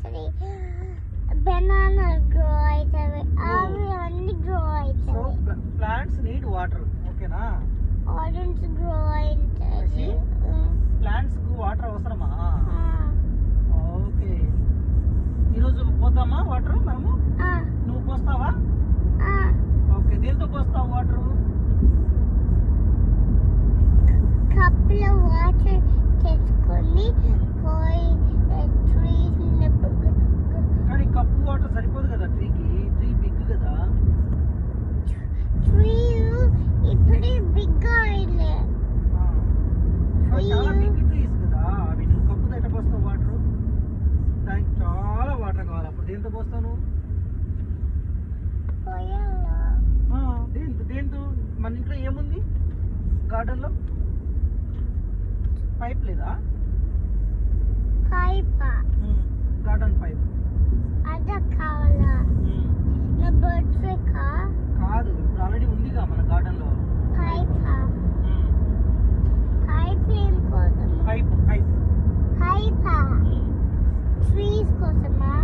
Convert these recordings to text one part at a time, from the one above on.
అవుతుంది, banana grow అవుతుంది, అవి అన్ని గ్రో అవుతాయి. ప్లాంట్స్ నీడ్ వాటర్, ఓకేనా? ఆరెంజ్ గ్రో అవుతుంది. ప్లాంట్స్ కు వాటర్ అవసరమా? ఓకే, ఈరోజు పోతామా వాటర్ మనము? నువ్వు పోస్తావా? ఓకే, దేంతో పోస్తావు వాటర్? కప్లో వాటర్ తెచ్చుకొని పోయి ట్రీస్ కానీ కప్పు వాటర్ సరిపోదు కదా ట్రీకి, ట్రీ బిగ్ కదా. ట్రీ ఇప్పుడే బిగ్ అయింది. చాలా బిగ్ ట్రీస్ కదా అవి, నువ్వు కప్పుతో ఎట్లా పోస్తావు వాటర్? దానికి చాలా వాటర్ కావాలి, అప్పుడు దేంతో పోస్తావు నువ్వు? దేంతో? మన ఇంట్లో ఏముంది గార్డెన్ లో? పైప్ లేదా? పైప్, గార్డెన్ పైప్ అదే కావాలా? నా బర్త్డే కాదు, ఇప్పుడు ఆల్రెడీ ఉందిగా మన గార్డెన్ లో పైప్. పైప్ ఏం కోసం? పైప్ పైప్ పైప్ ట్రీస్ కోసమా?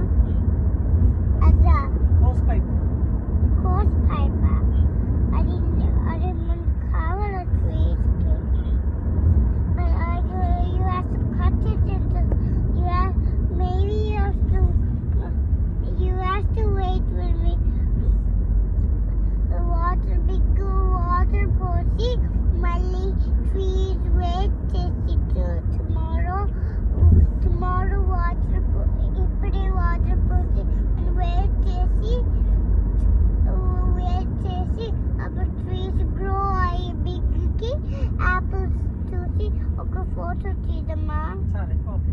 అదా హోస్ పైప్. హోస్ పైప్ అది అది మనకు కావాలా ట్రీస్ కి? You have to cut it into, maybe you have to wait when the water big water పోసి మళ్ళీ trees wait చేసి tomorrow వాటర్ ఇప్పుడే వాటర్ పోసి వెయిట్ చేసి అప్పుడు ట్రీస్ గ్రో అయ్యి బిగ్ కి యాపిల్స్ చూసి ఒక ఫోటో తీద్దామా? సరే, ఓకే.